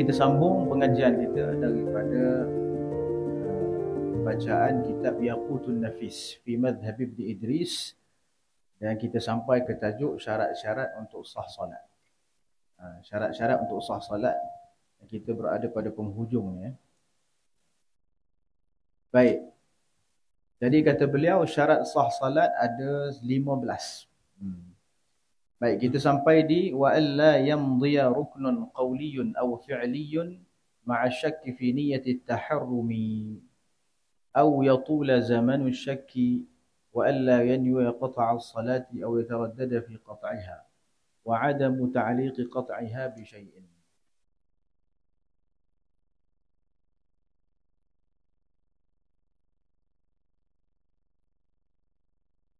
kita sambung pengajian kita daripada bacaan kitab Yaqutun Nafis fi Madhhab Ibn Idris, dan kita sampai ke tajuk syarat-syarat untuk sah solat. Syarat-syarat untuk sah solat. Kita berada pada penghujungnya. Baik. Jadi kata beliau syarat sah salat ada 15. Baik, kita sampai di wa alla yamdhiya ruknun qawliyun aw fi'liyun ma'a syakki fi niyyati at-taharrumi aw yatula zamanu syakki wa alla yanwi qat'a as-salati aw yataraddada fi qat'iha wa 'adamu ta'liqi qat'iha bi syai'in.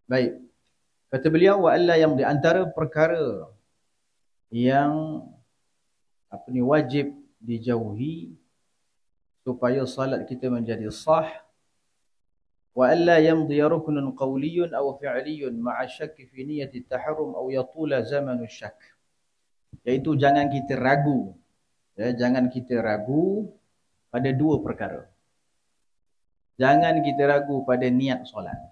Baik. Kata beliau wa alla yang di antara perkara yang wajib dijauhi supaya salat kita menjadi sah, wa alla yamdi ruknun qawliyun aw fi'liyun ma'a syakki fi niyyati at-taharrum aw yatula zamanu syak. Iaitu jangan kita ragu. Jangan kita ragu pada dua perkara. Jangan kita ragu pada niat solat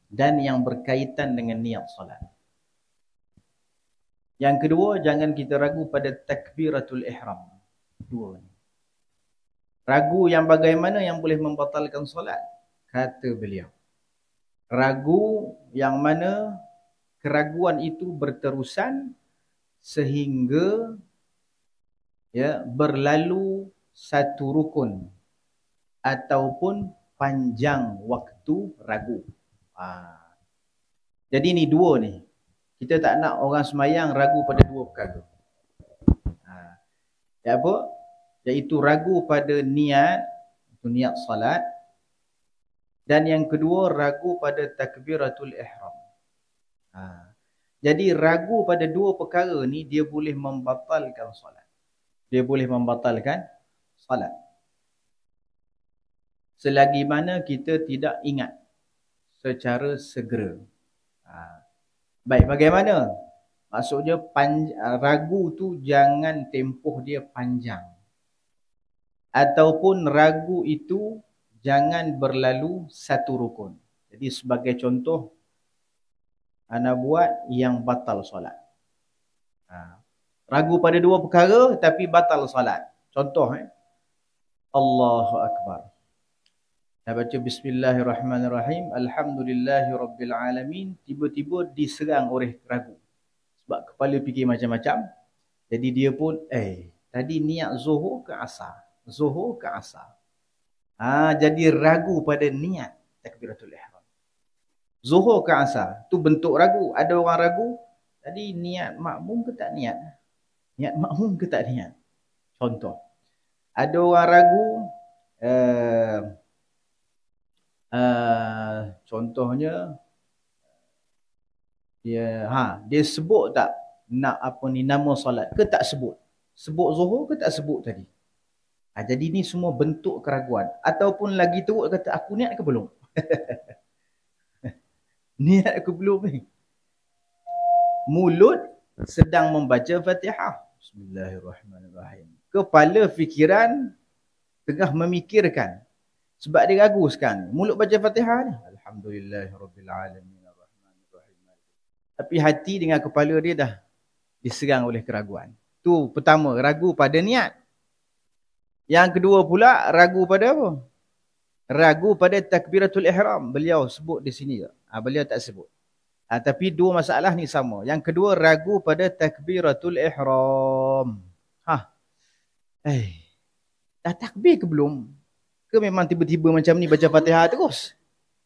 dan yang berkaitan dengan niat solat. Yang kedua, jangan kita ragu pada takbiratul ihram. Dua ni. Ragu yang bagaimana yang boleh membatalkan solat? Kata beliau, ragu yang mana keraguan itu berterusan sehingga berlalu satu rukun ataupun panjang waktu ragu. Jadi ni dua ni. Kita tak nak orang semayang ragu pada dua perkara. Apa? Iaitu ragu pada niat, itu niat salat. Dan yang kedua ragu pada takbiratul ihram. Jadi ragu pada dua perkara ni dia boleh membatalkan salat. Dia boleh membatalkan salat. Selagi mana kita tidak ingat secara segera. Baik, bagaimana? Maksudnya ragu tu jangan tempoh dia panjang. Ataupun ragu itu jangan berlalu satu rukun. Jadi sebagai contoh, ana buat yang batal solat. Ragu pada dua perkara tapi batal solat. Contoh, Allahu Akbar. Dah baca bismillahirrahmanirrahim, alhamdulillahi rabbil alamin, tiba-tiba diserang oleh ragu. Sebab kepala fikir macam-macam. Jadi dia pun, tadi niat zuhur ke asar? Zuhur ke asar? Jadi ragu pada niat takbiratul ihram. Zuhur ke asar? Tu bentuk ragu. Ada orang ragu, tadi niat makmum ke tak niat? Niat makmum ke tak niat? Contoh. Ada orang ragu, contohnya dia sebut tak nak nama solat ke tak sebut? Sebut zuhur ke tak sebut tadi? Jadi ni semua bentuk keraguan. Ataupun lagi teruk kata aku niat ke belum? Niat ke belum ni? Mulut sedang membaca Fatihah. Bismillahirrahmanirrahim. Kepala fikiran tengah memikirkan. Sebab dia ragu sekarang. Mulut baca Fatihah ni. Alhamdulillahirrabbilalamin. Tapi hati dengan kepala dia dah diserang oleh keraguan. Tu pertama, ragu pada niat. Yang kedua pula, ragu pada apa? Ragu pada takbiratul ihram. Beliau sebut di sini. Beliau tak sebut. Tapi dua masalah ni sama. Yang kedua, ragu pada takbiratul ihram. Dah takbir ke belum? Ke memang tiba-tiba macam ni baca Fatihah terus?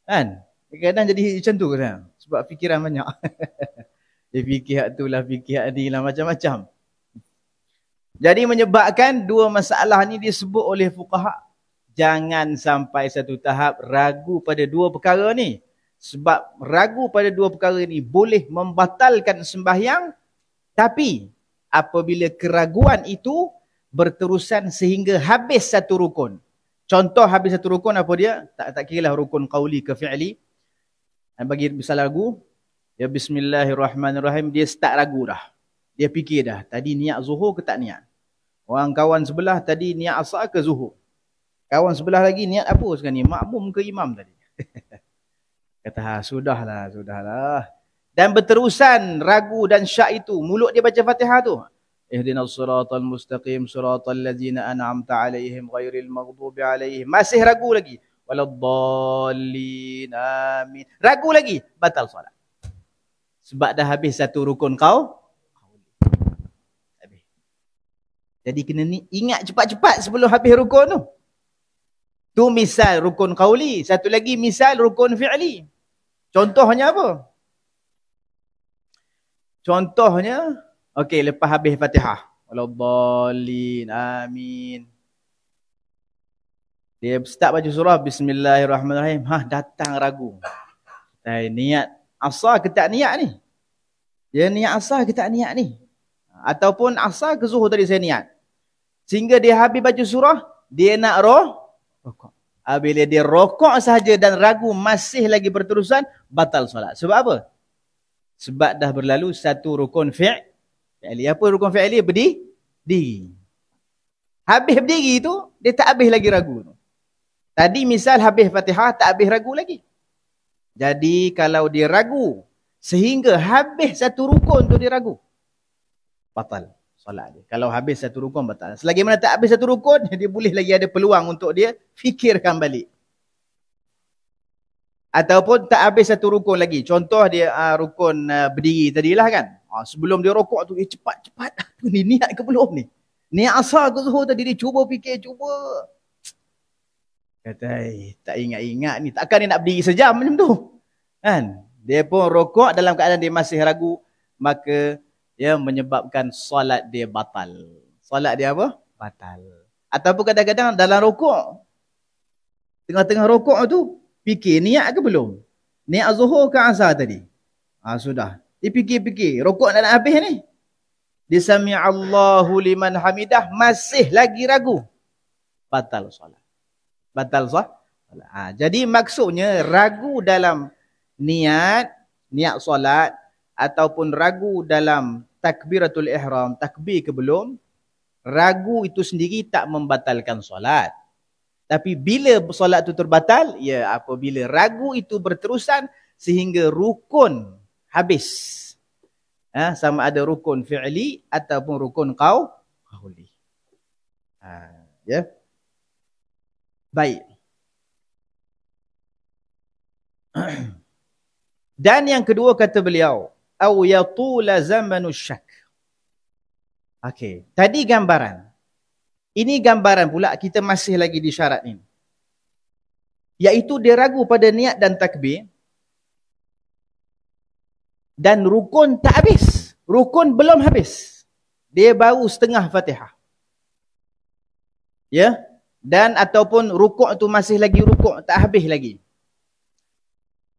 Kan? Kadang jadi macam tu kan? Sebab fikiran banyak. Dia fikir hak tu lah, fikir hak ni lah, macam-macam. Jadi menyebabkan dua masalah ni disebut oleh fuqaha. Jangan sampai satu tahap ragu pada dua perkara ni. Sebab ragu pada dua perkara ni boleh membatalkan sembahyang. Tapi apabila keraguan itu berterusan sehingga habis satu rukun. Contoh habis satu rukun apa dia? Tak kira lah rukun qawli ke fi'li. Bagi misalnya ragu, bismillahirrahmanirrahim, dia start ragu dah. Dia fikir dah, tadi niat zuhur ke tak niat? Orang kawan sebelah tadi niat asar ke zuhur? Kawan sebelah lagi niat apa sekarang ni? Makmum ke imam tadi? Kata, sudahlah. Dan berterusan ragu dan syak itu. Mulut dia baca Fatihah tu. Ihdinas siratal mustaqim siratal ladzina an'amta alaihim ghairil maghdubi alaihim. Masih ragu lagi. Waladdallin amin. Ragu lagi, batal solat. Sebab dah habis satu rukun kau. Habis. Jadi kena ingat cepat-cepat sebelum habis rukun tu. Tu misal rukun qauli. Satu lagi misal rukun fi'li. Contohnya apa? Contohnya, okey, lepas habis Fatihah. Waladdallin amin. Dia start baca surah Bismillahirrahmanirrahim. Datang ragu. Niat asar ke tak niat ni? Dia niat asar ke tak niat ni? Ataupun asar ke zuhur tadi saya niat. Sehingga dia habis baca surah, dia nak rokok. Bila dia rokok sahaja dan ragu masih lagi berterusan, batal solat. Sebab apa? Sebab dah berlalu satu rukun fi'li. Apa rukun fi'li? Berdiri. Habis berdiri tu, dia tak habis lagi ragu tu. Tadi misal habis Fatihah, tak habis ragu lagi. Jadi kalau dia ragu, sehingga habis satu rukun tu dia ragu, batal solat dia. Kalau habis satu rukun, batal. Selagi mana tak habis satu rukun, dia boleh lagi ada peluang untuk dia fikirkan balik. Ataupun tak habis satu rukun lagi. Contoh dia rukun berdiri tadilah kan. Sebelum dia rokok tu, cepat-cepat. Apa ni, niat ke belum ni? Niat asar ke zuhur tadi, dia cuba fikir, cuba. Kata, tak ingat-ingat ni. Takkan dia nak berdiri sejam macam tu. Kan? Dia pun rokok dalam keadaan dia masih ragu. Maka dia menyebabkan solat dia batal. Solat dia apa? Batal. Ataupun kadang-kadang dalam rokok. Tengah-tengah rokok tu, fikir niat ke belum? Niat zuhur ke asar tadi? Sudah. Dia fikir-fikir. Rokok nak habis ni. Dia sami'allahu liman hamidah. Masih lagi ragu. Batal solat. Batal solat. Jadi maksudnya ragu dalam niat solat ataupun ragu dalam takbiratul ihram, takbir ke belum, ragu itu sendiri tak membatalkan solat. Tapi bila solat itu terbatal, ya apabila ragu itu berterusan sehingga rukun habis. Sama ada rukun fi'li ataupun rukun qauli. Ya. Baik. Dan yang kedua kata beliau, au yatula zamanu syak. Okey, tadi gambaran. Ini gambaran pula kita masih lagi di syarat ini. Iaitu dia ragu pada niat dan takbir. Dan rukun tak habis. Rukun belum habis. Dia baru setengah Fatihah. Ya? Dan ataupun rukuk tu masih lagi rukuk, tak habis lagi.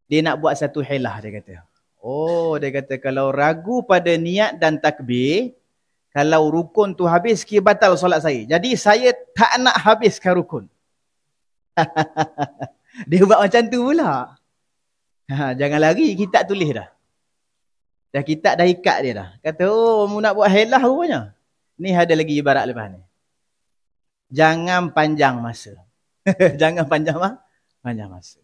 Dia nak buat satu hilah, dia kata. Dia kata kalau ragu pada niat dan takbir, kalau rukun tu habis, kira batal solat saya. Jadi saya tak nak habiskan rukun. Dia buat macam tu pula. Jangan lari, kita tulis dah. Kita dah ikat dia dah. Kata, mu nak buat hilah rupanya. Ni ada lagi ibarat lepas ni. Jangan panjang masa. Jangan panjang masa.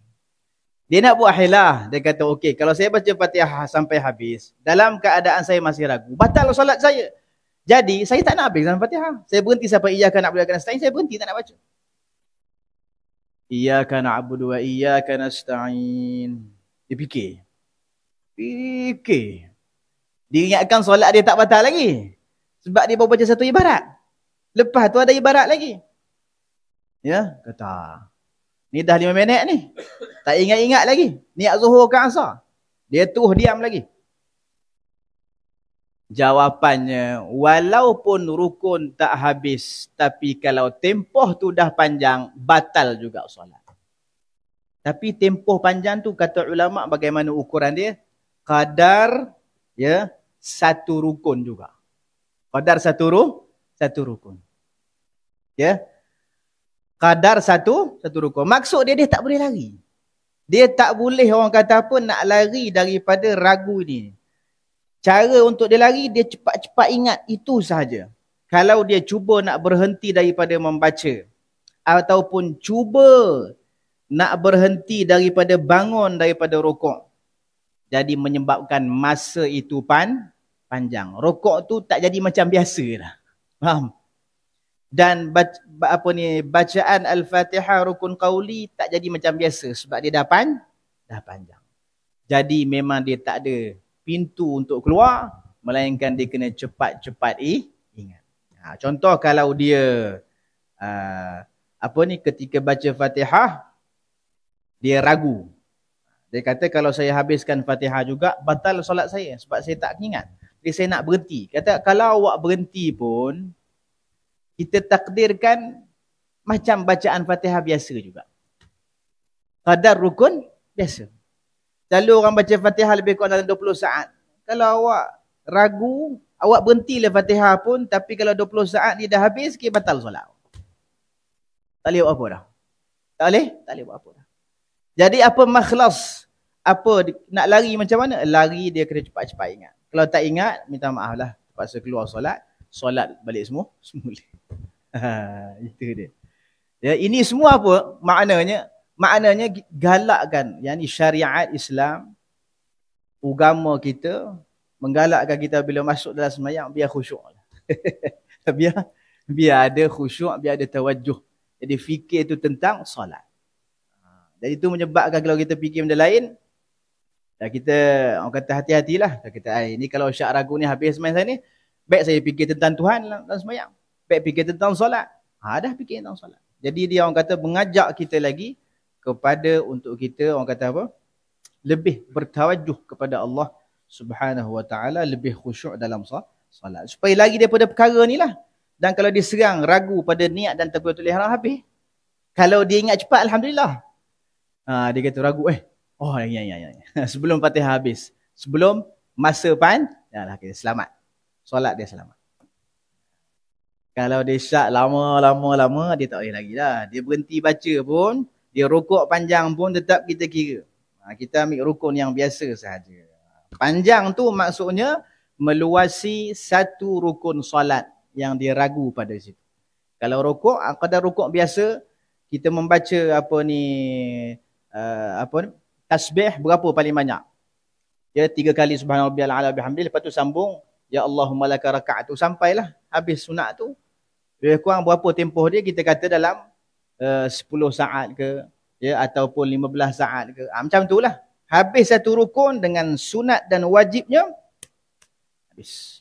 Dia nak buat hilah. Dia kata, okey, kalau saya baca Fatihah sampai habis, dalam keadaan saya masih ragu, batal solat saya. Jadi, saya tak nak habis dalam Fatihah. Saya berhenti sampai iyyaka na'budu wa iyyaka nasta'in, saya berhenti, tak nak baca. Iyyaka na'budu wa iyyaka nasta'in. Dia fikir. Dia ingatkan solat dia tak batal lagi. Sebab dia baru baca satu ibarat. Lepas tu ada ibarat lagi. Ya, kata. Ni dah 5 minit ni. Tak ingat-ingat lagi. Niat zuhur ke asar. Dia diam lagi. Jawapannya, walaupun rukun tak habis, tapi kalau tempoh tu dah panjang, batal juga solat. Tapi tempoh panjang tu, kata ulama' bagaimana ukuran dia? Qadar, ya, satu rukun juga. Qadar satu rukun. Ya. Qadar satu rukun. Maksud dia tak boleh lari. Dia tak boleh, orang kata apa, nak lari daripada ragu ni. Cara untuk dia lari, dia cepat-cepat ingat itu sahaja. kalau dia cuba nak berhenti daripada membaca ataupun cuba nak berhenti daripada bangun daripada rukuk, jadi menyebabkan masa itu panjang. Rukuk tu tak jadi macam biasa dah. Faham? Dan bacaan Al-Fatihah rukun qauli tak jadi macam biasa sebab dia dah panjang. Jadi memang dia tak ada pintu untuk keluar, melainkan dia kena cepat-cepat ingat. Contoh kalau dia ketika baca Fatihah dia ragu. Dia kata kalau saya habiskan Fatihah juga batal solat saya sebab saya tak ingat. Jadi saya nak berhenti. Kata kalau awak berhenti pun kita takdirkan macam bacaan Fatihah biasa juga. Qadar rukun biasa. Lalu orang baca Fatihah lebih kurang dalam 20 saat. Kalau awak ragu, awak berhentilah Fatihah pun, tapi kalau 20 saat dia dah habis, kita batal solat. Tak boleh buat apa dah. Tak boleh buat apa dah. Jadi apa makhlas? Apa nak lari macam mana? Lari dia kena cepat-cepat ingat. Kalau tak ingat, minta maaf lah. Terpaksa keluar solat balik semula. Itu dia. Ya, ini semua apa? Maknanya galakkan, yakni syariat Islam, agama kita menggalakkan kita bila masuk dalam sembahyang biar khusyuk. biar ada khusyuk, biar ada tawajjuh. Jadi fikir itu tentang solat. Jadi itu menyebabkan kalau kita fikir benda lain, kita orang kata hati-hatilah. Kita ini kalau syak ragu ni habis main saya ni, baik saya fikir tentang Tuhan dalam sembahyang. Baik fikir tentang solat. Dah fikir tentang solat. Jadi dia orang kata mengajak kita lagi kepada untuk kita orang kata apa? Lebih bertawajuh kepada Allah Subhanahu wa taala, lebih khusyuk dalam solat. Supaya lagi daripada perkara ni lah. Dan kalau diserang ragu pada niat dan takbiratul ihram habis. Kalau dia ingat cepat alhamdulillah. Dia kata ragu ya. Sebelum Fatihah habis, sebelum masa kita selamat. Solat dia selamat. Kalau dia syak lama, dia tak boleh lagi lah. Dia berhenti baca pun, dia rukuk panjang pun tetap kita kira. Kita ambil rukun yang biasa sahaja. Panjang tu maksudnya meluasi satu rukun solat yang dia ragu pada situ. Kalau rukuk, kadar rukuk biasa, kita membaca tasbih berapa paling banyak? Ya 3 kali subhanarabbiyal a'la bihamdih, lepas tu sambung ya Allahumma laka raka'tu, sampailah habis sunat tu. Lebih kurang berapa tempoh dia, kita kata dalam 10 saat ke, ya, ataupun 15 saat ke. Macam tu lah. Habis satu rukun dengan sunat dan wajibnya, habis.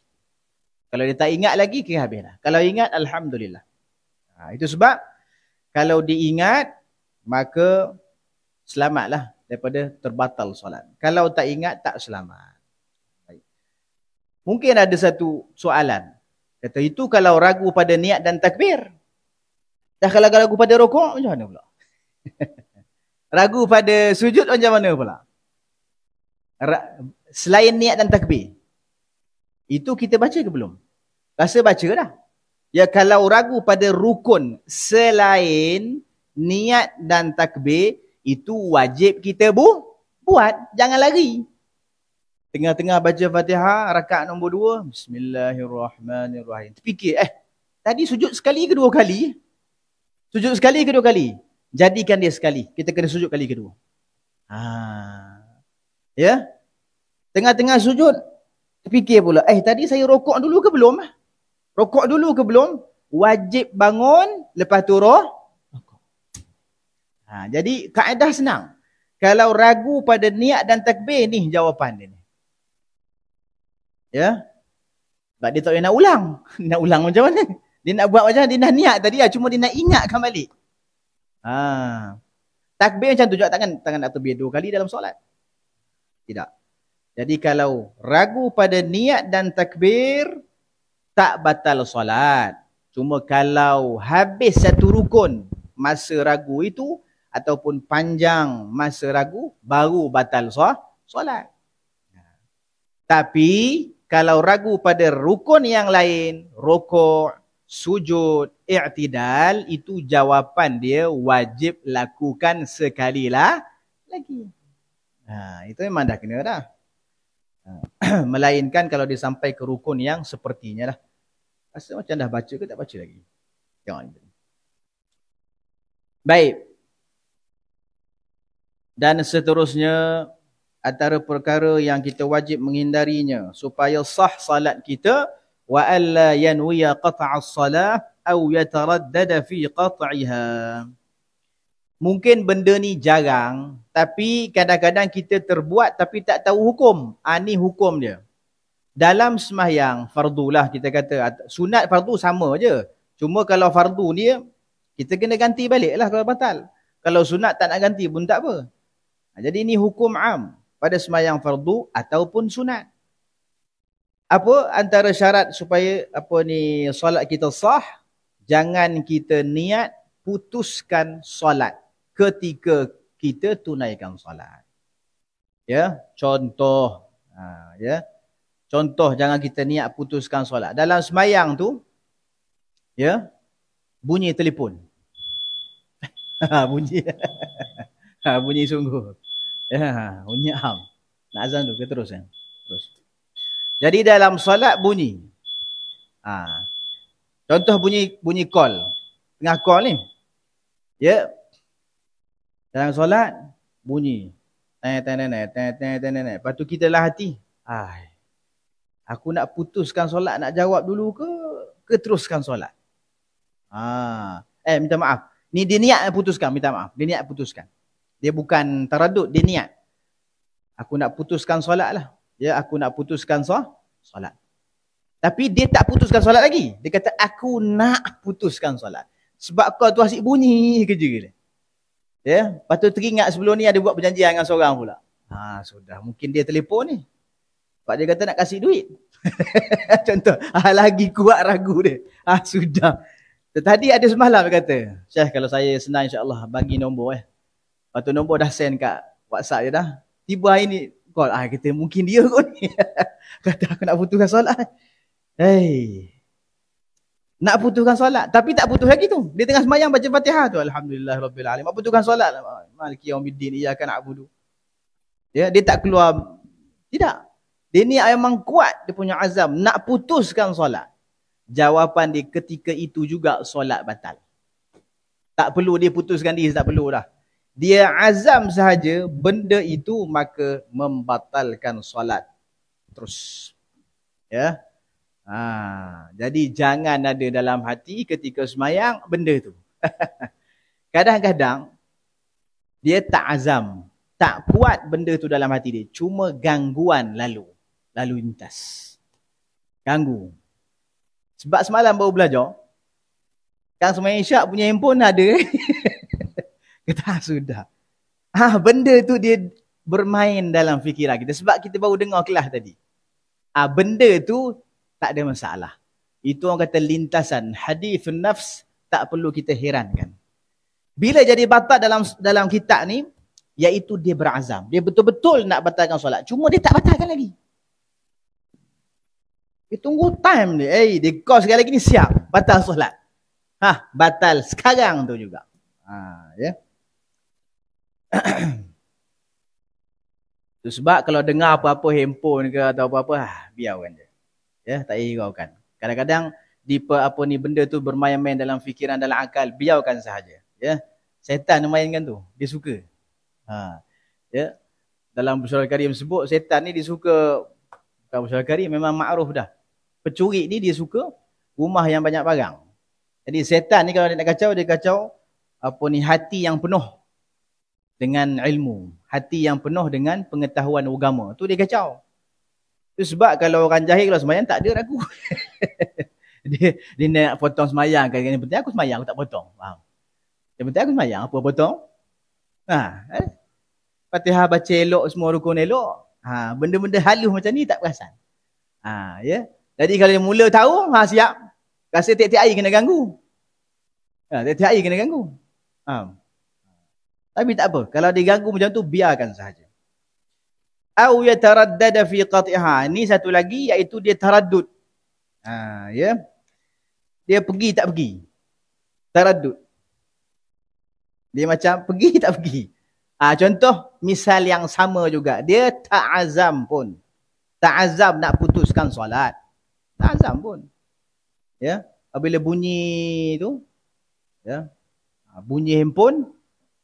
Kalau dia tak ingat lagi, kira habis lah. Kalau ingat, alhamdulillah. Itu sebab, kalau diingat, maka selamatlah daripada terbatal solat. Kalau tak ingat, tak selamat. Baik. Mungkin ada satu soalan. Kata itu kalau ragu pada niat dan takbir. Dah kalau ragu pada rukuk, macam mana pula? Ragu pada sujud, macam mana pula? Selain niat dan takbir. Itu kita baca ke belum? Rasa baca dah. Ya kalau ragu pada rukun selain niat dan takbir, itu wajib kita buat. Jangan lari. Tengah-tengah baca Fatihah, rakaat nombor 2, Bismillahirrahmanirrahim. Terfikir, tadi sujud sekali ke 2 kali? Sujud sekali ke 2 kali? Jadikan dia sekali. Kita kena sujud kali kedua. Ya? Tengah-tengah sujud, terfikir pula, tadi saya rokok dulu ke belum? Rokok dulu ke belum? Wajib bangun, lepas tu rokok. Jadi kaedah senang. Kalau ragu pada niat dan takbir, ni jawapan dia. Ya. Sebab dia tak boleh nak ulang. Nak ulang macam mana? Dia nak buat macam mana? Dia dah niat tadi, cuma dia nak ingatkan balik. Takbir macam tu juga, tangan nak takbir 2 kali dalam solat. Tidak. Jadi kalau ragu pada niat dan takbir, tak batal solat. Cuma kalau habis satu rukun masa ragu itu, ataupun panjang masa ragu, baru batal solat. Tapi kalau ragu pada rukun yang lain, rukuk, sujud, i'tidal, itu jawapan dia wajib lakukan sekali lagi. Itu memang dah kena dah. Melainkan kalau dia sampai ke rukun yang sepertinya lah. Rasa macam dah baca ke tak baca lagi. Jangan. Baik. Dan seterusnya, antara perkara yang kita wajib menghindarinya supaya sah salat kita, wa alla yanwiya qat'a as-salah aw yataraddada fi qat'iha. Mungkin benda ni jarang, tapi kadang-kadang kita terbuat tapi tak tahu hukum. Ni hukum dia. Dalam sembahyang fardu lah kita kata, sunat fardu sama je. Cuma kalau fardu ni kita kena ganti balik lah kalau batal. Kalau sunat tak nak ganti pun tak apa. Jadi ini hukum am pada sembahyang fardu ataupun sunat. Apa antara syarat supaya solat kita sah? Jangan kita niat putuskan solat ketika kita tunaikan solat. Ya, contoh contoh, jangan kita niat putuskan solat. Dalam sembahyang tu ya, bunyi telefon. Bunyi bunyi sungguh. Ya, bunyi am. Nak azan tu ke terus kan? Terus. Jadi dalam solat bunyi. Contoh bunyi call. Tengah call ni. Ya. Dalam solat bunyi. Lepas tu kita lah hati. Aku nak putuskan solat, nak jawab dulu ke teruskan solat? Minta maaf. Ni dia niat putuskan, minta maaf. Dia niat putuskan. Dia bukan taradud, dia niat. Aku nak putuskan solat lah. Ya, aku nak putuskan solat. Tapi dia tak putuskan solat lagi. Dia kata, aku nak putuskan solat. Sebab kau tu asyik bunyi kerja dia. Ya, lepas tu teringat sebelum ni ada buat perjanjian dengan seorang pula. Sudah. Mungkin dia telefon ni. Sebab dia kata nak kasih duit. Contoh. Lagi kuat ragu dia. Sudah. Tadi ada semalam dia kata, Syekh, kalau saya senang insyaAllah bagi nombor. Lepas tu nombor dah send kat WhatsApp dia dah. Tiba hari ni call. Kata mungkin dia kot ni. Kata aku nak putuskan solat. Nak putuskan solat. Tapi tak putus lagi tu. Dia tengah semayang baca Fatihah tu. Alhamdulillah Rabbil Alamin. Nak putuskan solat. Maliki yaumiddin iyyaka na'budu. Dia tak keluar. Tidak. Dia ni memang kuat. Dia punya azam. Nak putuskan solat. Jawapan dia ketika itu juga solat batal. Tak perlu dia putuskan diri. Tak perlu dah. Dia azam sahaja benda itu, maka membatalkan solat terus. Ya. Jadi jangan ada dalam hati ketika semayang benda tu. Kadang-kadang dia tak azam, tak kuat benda tu dalam hati dia. Cuma gangguan lalu lintas. Ganggu. Sebab semalam baru belajar, kan semayang isyak punya handphone ada. Kata sudah. Benda tu dia bermain dalam fikiran kita. Sebab kita baru dengar kelas tadi. Benda tu tak ada masalah. Itu orang kata lintasan. Hadithun nafs, tak perlu kita herankan. Bila jadi batal dalam kitab ni, iaitu dia berazam. Dia betul-betul nak batalkan solat. Cuma dia tak batalkan lagi. Dia tunggu time dia. Dia call sekali lagi ni siap. Batal solat. Batal sekarang tu juga. Ya. Sebab kalau dengar apa-apa handphone ke atau apa-apa, biarkan je. Ya, tak hiraukan. Kadang-kadang benda tu bermain-main dalam fikiran, dalam akal, biarkan sahaja. Ya. Setan mainkan tu, dia suka. Ya. Dalam Surah Al-Karim sebut setan ni dia suka, bukan Surah Al-Karim memang makruf dah. Pencuri ni dia suka rumah yang banyak barang. Jadi setan ni kalau dia nak kacau, dia kacau hati yang penuh dengan ilmu, hati yang penuh dengan pengetahuan agama. Tu dia kacau. Itu sebab kalau orang jahil kalau sembahyang tak ada ragu. dia nak potong sembahyang kan, yang penting aku sembahyang, aku tak potong. Faham? Yang penting aku sembahyang, apa potong? Fatihah baca elok, semua rukun elok. Benda-benda halus macam ni tak perasan. Ya. Jadi kalau dia mula tahu, siap. Rasa tiap-tiap hari kena ganggu. Tiap-tiap hari kena ganggu. Tapi tak apa. Kalau diganggu macam tu, biarkan sahaja. Au yataraddada fi qat'iha. Ini satu lagi, iaitu dia taraddud. Ya. Dia pergi tak pergi. Taraddud. Dia macam pergi tak pergi. Contoh, misal yang sama juga. Dia tak azam pun. Tak azam nak putuskan solat. Tak azam pun. Ya, apabila bunyi tu, ya, bunyi handphone,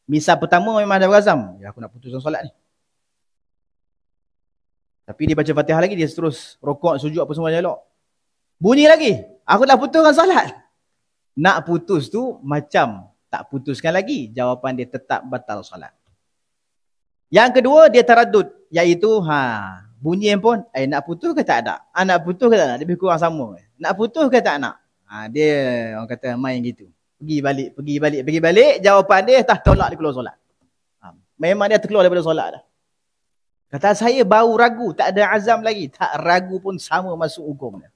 misal pertama memang ada berazam, ya aku nak putuskan solat ni. Tapi dia baca Fatihah lagi, dia terus rokok, sujud apa semua elok. Bunyi lagi, aku dah putuskan solat. Nak putus tu macam tak putuskan lagi, jawapan dia tetap batal solat. Yang kedua, dia taradud, iaitu bunyi handphone, nak putus ke tak ada? Nak putus ke tak nak? Lebih kurang sama. Nak putus ke tak nak? Dia orang kata main gitu. Pergi balik. Jawapan dia tak tolak dia keluar solat. Memang dia terkeluar daripada solat dah. Kata saya baru ragu, tak ada azam lagi. Tak ragu pun sama masuk hukum dia.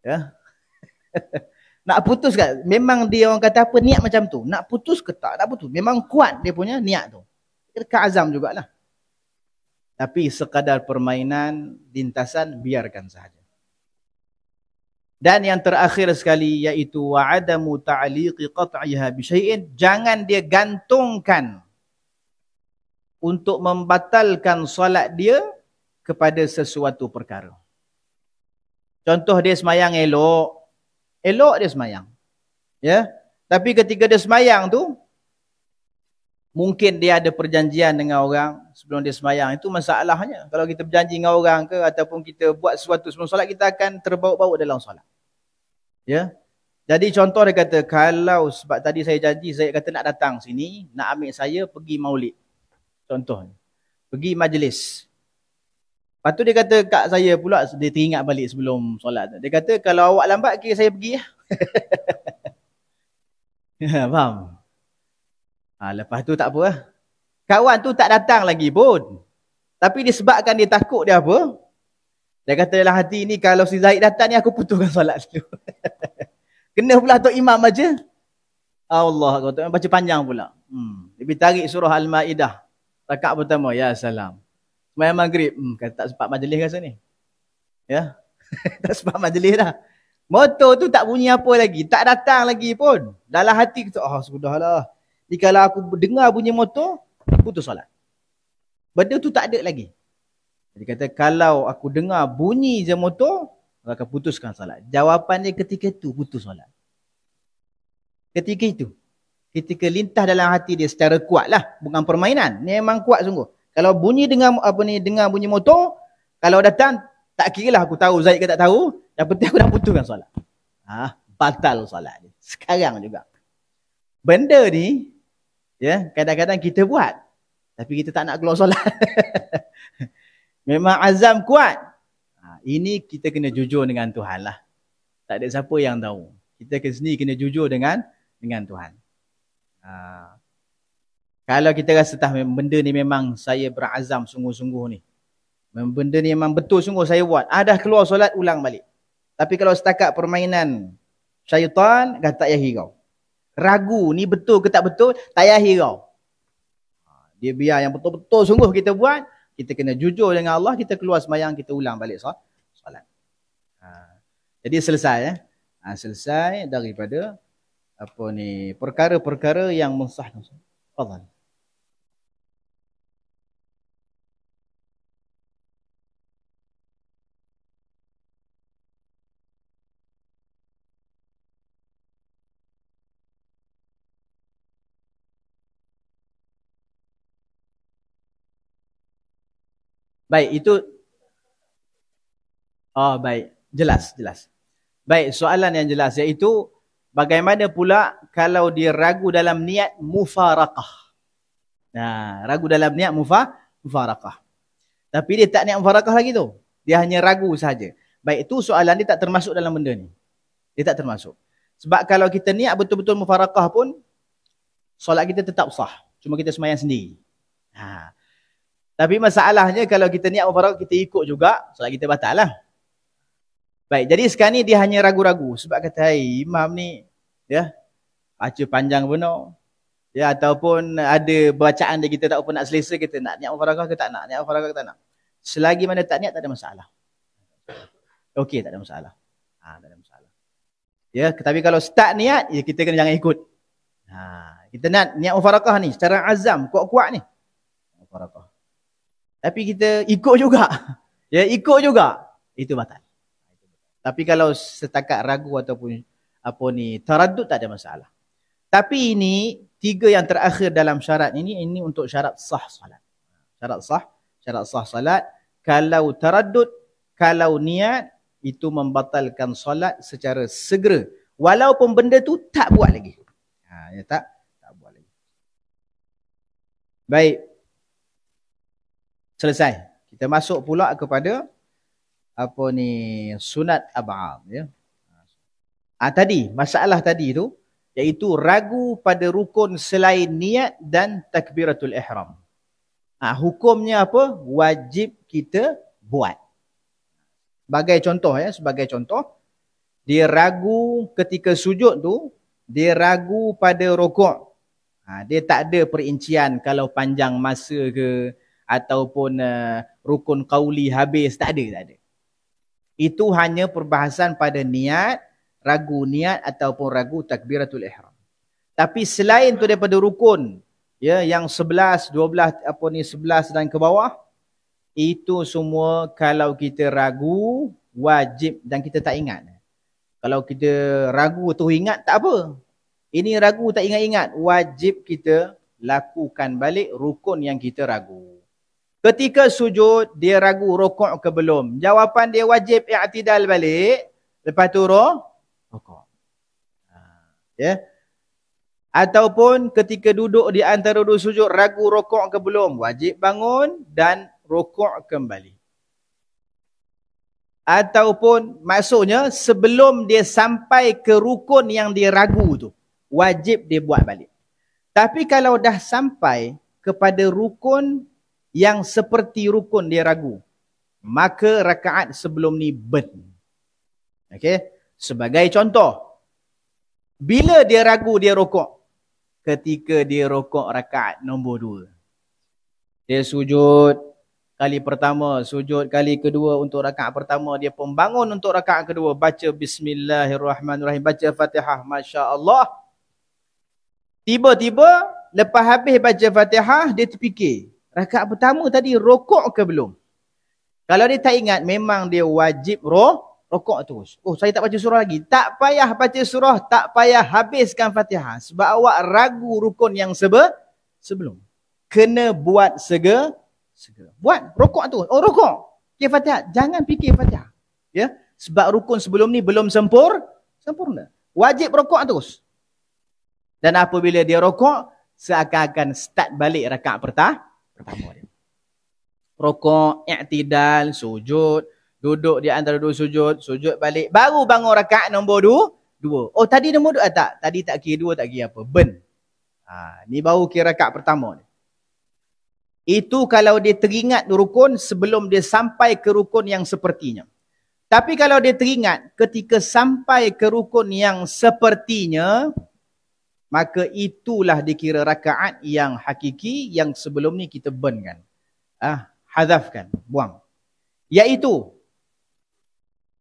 Ya. Nak putus ke? Memang dia orang kata apa, niat macam tu. Nak putus ke tak? Nak putus. Memang kuat dia punya niat tu. Dekat azam jugalah. Tapi sekadar permainan, lintasan, biarkan sahaja. Dan yang terakhir sekali, iaitu wa'adamu ta'liqi qat'iha bisyai'in. Jangan dia gantungkan untuk membatalkan solat dia kepada sesuatu perkara. Contoh dia semayang elok. Elok dia semayang. Ya. Tapi ketika dia semayang tu, mungkin dia ada perjanjian dengan orang sebelum dia semayang. Itu masalahnya. Kalau kita berjanji dengan orang ke, ataupun kita buat sesuatu sebelum solat, kita akan terbawa-bawa dalam solat. Ya. Jadi contoh dia kata, kalau sebab tadi saya janji, saya kata nak datang sini, nak ambil saya pergi maulid. Contohnya. Pergi majlis. Lepas tu dia kata kat saya pula, dia teringat balik sebelum solat. Dia kata, kalau awak lambat, kira saya pergi ya. Faham? Lepas tu tak apa lah. Kawan tu tak datang lagi pun. Tapi disebabkan dia takut dia apa? Dia kata dalam hati ni, kalau si Zaid datang ni, aku putuskan solat dulu. Kena pula Tok Imam baca. Allah, baca panjang pula. Lebih tarik surah Al-Ma'idah. Rakaat pertama, ya salam. Semayang maghrib, kata tak sempat majlis rasa ni. Ya. Tak sempat majlis dah. Motor tu tak bunyi apa lagi. Tak datang lagi pun. Dalam hati kita, sudahlah. Jadi kalau aku dengar bunyi motor, putus solat. Benda tu tak ada lagi. Jadi kata, kalau aku dengar bunyi je motor, aku akan putuskan solat. Jawapan dia ketika itu, putus solat. Ketika itu. Ketika lintah dalam hati dia secara kuat lah. Bukan permainan. Ni memang kuat sungguh. Kalau bunyi dengar bunyi motor, kalau datang, tak kira lah aku tahu Zaid ke tak tahu. Yang penting aku dah putuskan solat. Batal solat dia. Sekarang juga. Benda ni, ya, kadang-kadang kita buat. Tapi kita tak nak keluar solat. Memang azam kuat. Ini kita kena jujur dengan Tuhan lah. Tak ada siapa yang tahu. Kita sendiri kena jujur dengan Tuhan. Kalau kita rasa benda ni memang saya berazam sungguh-sungguh ni. Benda ni memang betul sungguh saya buat. Dah keluar solat, ulang balik. Tapi kalau setakat permainan syaitan, tak payah hirau. Ragu ni betul ke tak betul, tak payah hirau. Dia biar yang betul-betul sungguh kita buat, kita kena jujur dengan Allah, kita keluar semayang, kita ulang balik solat. Jadi selesai ya. Selesai daripada perkara-perkara yang mensah. Fadhal. Baik, itu baik, jelas. Baik, soalan yang jelas iaitu bagaimana pula kalau dia ragu dalam niat mufaraqah. Ragu dalam niat mufaraqah. Tapi dia tak niat mufaraqah lagi tu. Dia hanya ragu saja. Baik, itu soalan dia tak termasuk dalam benda ni. Dia tak termasuk. Sebab kalau kita niat betul-betul mufaraqah pun, solat kita tetap sah. Cuma kita sembahyang sendiri. Tapi masalahnya kalau kita niat mufaraqah, kita ikut juga, solat kita batal lah. Baik, jadi sekarang ni dia hanya ragu-ragu. Sebab kata, imam ni, ya, baca panjang benar. Ya, ataupun ada bacaan dia kita tak apa nak selesa, kita nak niat mufaraqah ke tak nak, niat mufaraqah ke tak nak. Selagi mana tak niat, tak ada masalah. Okey, tak ada masalah. Tak ada masalah. Ya, tapi kalau start niat, ya kita kena jangan ikut. Kita niat mufaraqah ni, secara azam, kuat-kuat ni. Mufaraqah. Tapi kita ikut juga. Ya, ikut juga. Itu batal. Tapi kalau setakat ragu ataupun apa ni taraddud tak ada masalah. Tapi ini tiga yang terakhir dalam syarat ini untuk syarat sah salat. Syarat sah salat. Kalau taraddud, kalau niat, itu membatalkan solat secara segera. Walaupun benda tu tak buat lagi. Ya tak buat lagi. Baik. Selesai. Kita masuk pula kepada apa ni sunat ab'ad ya. Tadi masalah tadi tu iaitu ragu pada rukun selain niat dan takbiratul ihram. Hukumnya apa? Wajib kita buat. Sebagai contoh, dia ragu ketika sujud tu, dia ragu pada rukuk. Dia tak ada perincian kalau panjang masa ke ataupun rukun qauli habis, tak ada. Itu hanya perbahasan pada niat, ragu niat ataupun ragu takbiratul ihram. Tapi selain tu daripada rukun, ya, yang 11, 12, 11 dan ke bawah, itu semua kalau kita ragu, wajib dan kita tak ingat. Kalau kita ragu tu ingat, tak apa. Ini ragu tak ingat-ingat, wajib kita lakukan balik rukun yang kita ragu. Ketika sujud, dia ragu rukuk ke belum. Jawapan dia wajib i'tidal balik. Lepas tu rukuk. Ya. Ataupun ketika duduk di antara dua sujud, ragu rukuk ke belum. Wajib bangun dan rukuk kembali. Ataupun maksudnya sebelum dia sampai ke rukun yang dia ragu tu, wajib dia buat balik. Tapi kalau dah sampai kepada rukun yang seperti rukun dia ragu, maka rakaat sebelum ni burn. Okey, sebagai contoh, bila dia ragu dia rukuk? Ketika dia rukuk rakaat nombor 2. Dia sujud kali pertama, sujud kali kedua untuk rakaat pertama, dia pun bangun untuk rakaat kedua, baca bismillahirrahmanirrahim, baca Fatihah, masya-Allah. Tiba-tiba lepas habis baca Fatihah, dia terfikir, rakaat pertama tadi rukuk ke belum? Kalau dia tak ingat, memang dia wajib rukuk terus. Oh, saya tak baca surah lagi. Tak payah baca surah, tak payah habiskan Fatihah. Sebab awak ragu rukun yang sebelum. Kena buat segera. Buat rukuk tu. Oh, rukuk. Okay, Fatihah. Jangan fikir Fatihah. Ya? Sebab rukun sebelum ni belum sempurna. Wajib rukuk terus. Dan apabila dia rukuk, seakan-akan start balik rakaat pertama dia. Rukuk, i'tidal, sujud, duduk di antara dua sujud, sujud balik, baru bangun rakaat nombor 2. Oh, tadi nombor 2 tak? Tadi tak kira 2, tak kira apa. Burn. Ni baru kira rakaat pertama ni. Itu kalau dia teringat rukun sebelum dia sampai ke rukun yang sepertinya. Tapi kalau dia teringat ketika sampai ke rukun yang sepertinya, maka itulah dikira rakaat yang hakiki yang sebelum ni kita burnkan. Hadafkan, buang. Iaitu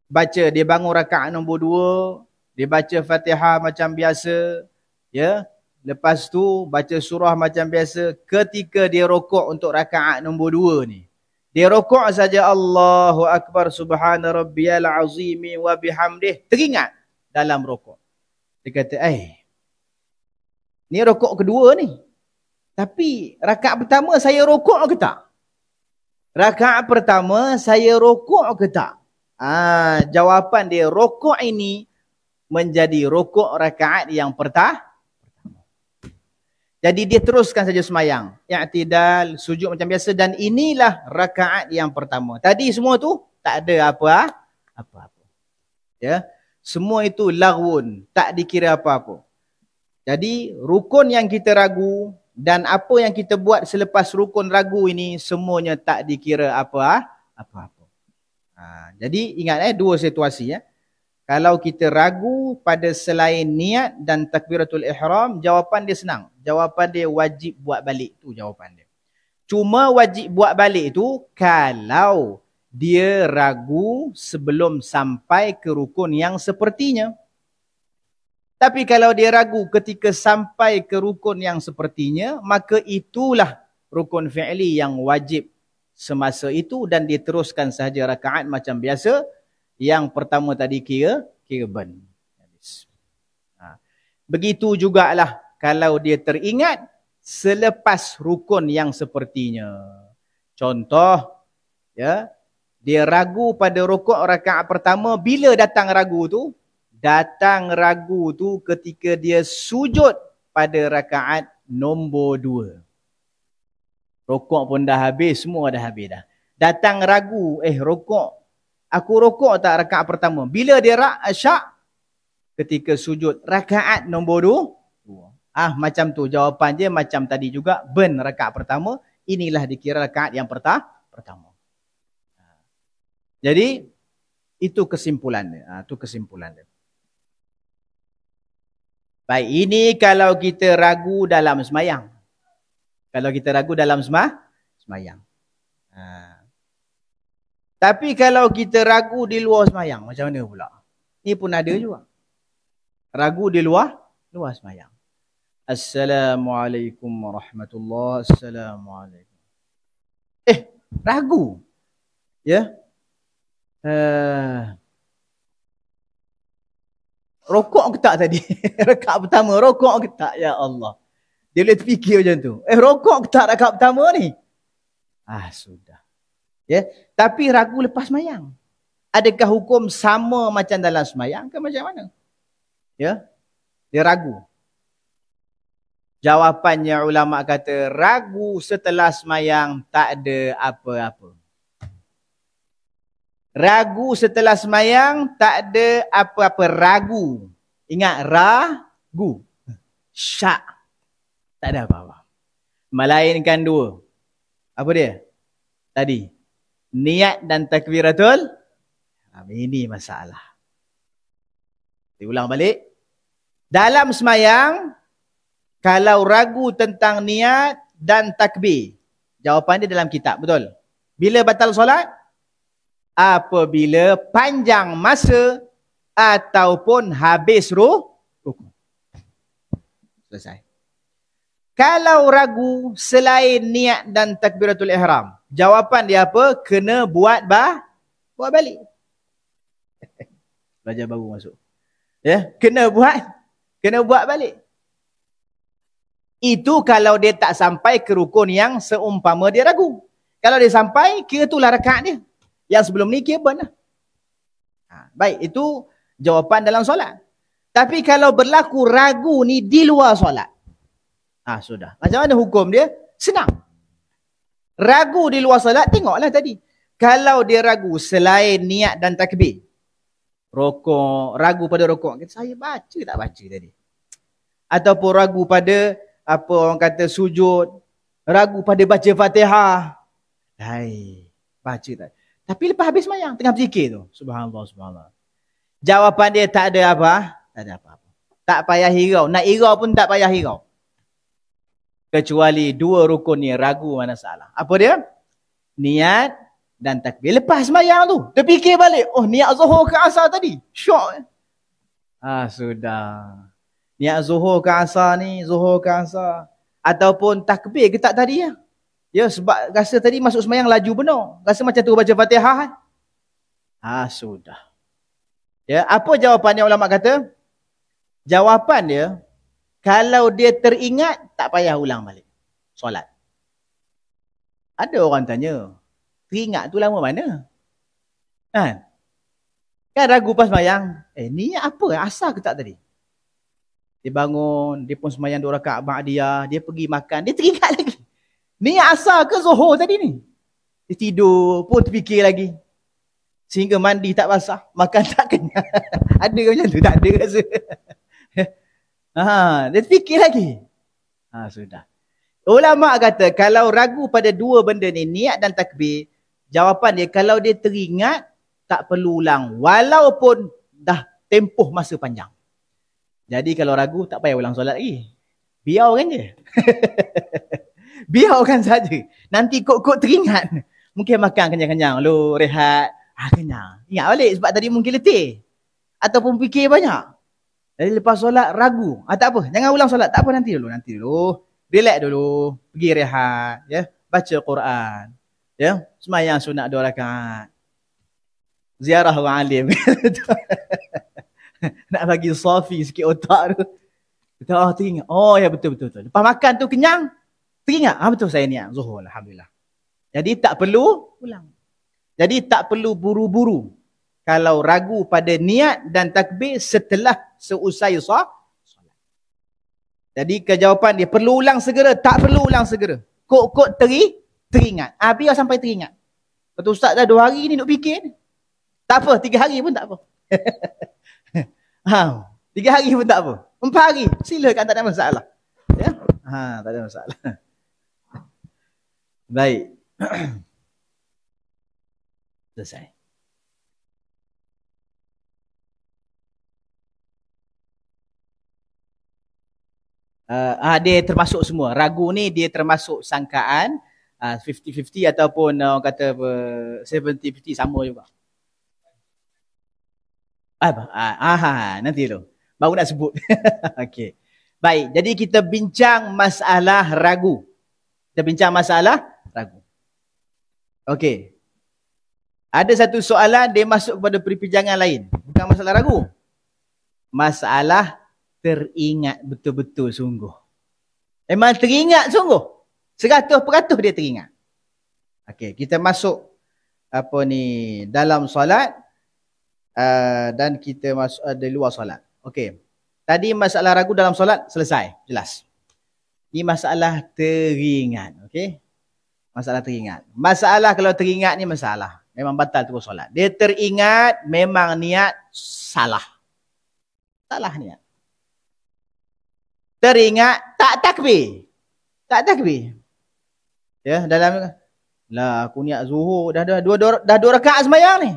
baca, dia bangun rakaat nombor 2, dia baca Fatihah macam biasa, ya. Lepas tu baca surah macam biasa. Ketika dia rukuk untuk rakaat nombor 2 ni, dia rukuk saja Allahu Akbar subhana rabbiyal azimi wa bihamdih, teringat dalam rukuk. Dia kata, ni rukuk kedua ni. Tapi rakaat pertama saya rukuk ke tak? Rakaat pertama saya rukuk ke tak? Jawapan dia, rukuk ini menjadi rukuk rakaat yang pertama. Jadi dia teruskan saja semayang. I'tidal, sujud macam biasa, dan inilah rakaat yang pertama. Tadi semua tu tak ada apa-apa. Ya. Semua itu laghun, tak dikira apa-apa. Jadi rukun yang kita ragu dan apa yang kita buat selepas rukun ragu ini semuanya tak dikira apa-apa. Jadi ingat dua situasi ya. Kalau kita ragu pada selain niat dan takbiratul ihram, jawapan dia senang. Jawapan dia wajib buat balik, tu jawapan dia. Cuma wajib buat balik tu kalau dia ragu sebelum sampai ke rukun yang sepertinya. Tapi kalau dia ragu ketika sampai ke rukun yang sepertinya, maka itulah rukun fi'li yang wajib semasa itu dan diteruskan sahaja rakaat macam biasa. Yang pertama tadi kira ben. Begitu jugalah kalau dia teringat selepas rukun yang sepertinya. Contoh, ya, dia ragu pada rukuk rakaat pertama. Bila datang ragu tu? Datang ragu tu ketika dia sujud pada rakaat nombor 2. Rukuk pun dah habis, semua dah habis dah. Datang ragu, rukuk. Aku rukuk tak rakaat pertama? Bila dia syak? Ketika sujud rakaat nombor 2. Macam tu jawapan dia macam tadi juga. Ben rakaat pertama. Inilah dikira rakaat yang pertama. Jadi itu kesimpulan dia. Itu kesimpulan dia. Baik, ini kalau kita ragu dalam semayang. Kalau kita ragu dalam semayang. Tapi kalau kita ragu di luar semayang, macam mana pula? Ini pun ada juga. Ragu di luar semayang. Assalamualaikum warahmatullahi wabarakatuh. Assalamualaikum. Ragu. Ya. Rokok ke tak tadi? Rakaat pertama rokok ke tak? Ya Allah. Dia boleh terfikir macam tu. Rokok ke tak rakaat pertama ni? Sudah. Ya, tapi ragu lepas semayang. Adakah hukum sama macam dalam semayang ke macam mana? Ya. Dia ragu. Jawapannya ulama kata ragu setelah semayang tak ada apa-apa. Ragu setelah semayang tak ada apa-apa. Ragu. Ingat, ragu. Syak. Tak ada apa-apa. Melainkan 2. Apa dia? Tadi. Niat dan takbiratul. Ini masalah. Diulang balik. Dalam semayang, kalau ragu tentang niat dan takbir. Jawapan dia dalam kitab. Betul? Bila batal solat? Apabila panjang masa ataupun habis rukuk. Selesai. Kalau ragu selain niat dan takbiratul ihram, jawapan dia apa? Kena buat balik. Belajar baru masuk. Ya, kena buat balik. Itu kalau dia tak sampai ke rukun yang seumpama dia ragu. Kalau dia sampai, kira itulah rakaat dia. Yang sebelum ni kira benar. Baik, itu jawapan dalam solat. Tapi kalau berlaku ragu ni di luar solat. Sudah. Macam mana hukum dia? Senang. Ragu di luar solat, tengoklah tadi. Kalau dia ragu selain niat dan takbir. Rokok, ragu pada rokok. Saya baca tak baca tadi. Ataupun ragu pada apa orang kata sujud. Ragu pada baca Fatihah. Baca tak. Tapi lepas habis semayang, tengah berfikir tu. Subhanallah, subhanallah. Jawapan dia tak ada apa? Tak ada apa-apa. Tak payah hirau. Nak hirau pun tak payah hirau. Kecuali 2 rukun ni ragu mana salah. Apa dia? Niat dan takbir. Lepas semayang tu, terfikir balik. Niat zuhur ke asar tadi. Syok. Sudah. Niat zuhur ke asar ni, zuhur ke asar. Ataupun takbir ke tak tadi ya? Ya, sebab rasa tadi masuk semayang laju benar. Rasa macam tu baca Fatihah. Sudah. Ya, apa jawapannya ulama kata? Jawapan dia, kalau dia teringat, tak payah ulang balik solat. Ada orang tanya, teringat tu lama mana? Kan ragu pas semayang. Ni apa? Asar ke tak tadi? Dia bangun, dia pun semayang 2 rakaat ba'diyah, dia pergi makan, dia teringat lagi. Ni asar ke zuhur tadi ni? Dia tidur pun terfikir lagi. Sehingga mandi tak basah, makan tak kenyang. Ada macam tu? Tak ada rasa. Dia terfikir lagi. Sudah. Ulama kata kalau ragu pada 2 benda ni, niat dan takbir, jawapan dia kalau dia teringat tak perlu ulang walaupun dah tempoh masa panjang. Jadi kalau ragu tak payah ulang solat lagi. Biarkan je. Biarkan saja. Nanti kok teringat. Mungkin makan kenyang-kenyang. Lu rehat. Kenyang. Ingat balik sebab tadi mungkin letih. Ataupun fikir banyak. Jadi lepas solat ragu. Tak apa. Jangan ulang solat. Tak apa, nanti dulu. Relax dulu. Pergi rehat. Ya. Baca Quran. Ya. Semayang sunat 2 rakaat. Ziarah orang alim. Nak bagi safi sikit otak tu. Kita teringat. Oh ya betul. Lepas makan tu kenyang. Teringat. Betul saya niat Zuhur. Alhamdulillah. Jadi tak perlu ulang. Jadi tak perlu buru-buru. Kalau ragu pada niat dan takbir setelah seusai solat. Jadi kejawapan dia perlu ulang segera. Tak perlu ulang segera. Kok teringat. Biar sampai teringat. Kata ustaz dah 2 hari ni duk fikir ni. Tak apa, 3 hari pun tak apa. 3 hari pun tak apa. 4 hari, silakan, tak ada masalah. Ya? Tak ada masalah. Baik. Selesai. Dia termasuk semua. Ragu ni dia termasuk sangkaan 50-50 ataupun orang kata 70-50 sama juga. Nanti tu. Baru nak sebut. Okey. Baik, jadi kita bincang masalah ragu. Okey. Ada satu soalan dia masuk kepada perbincangan lain. Bukan masalah ragu. Masalah teringat betul-betul sungguh. Memang teringat sungguh. 100% dia teringat. Okey, kita masuk dalam solat. Dan kita masuk di luar solat. Okey. Tadi masalah ragu dalam solat selesai, jelas. Ini masalah teringat, okey? Masalah teringat. Masalah kalau teringat ni masalah. Memang batal terus solat. Dia teringat memang niat salah. Salah niat. Teringat tak takbir. Ya, dalam aku niat zuhur dah 2 rakaat sembahyang ni.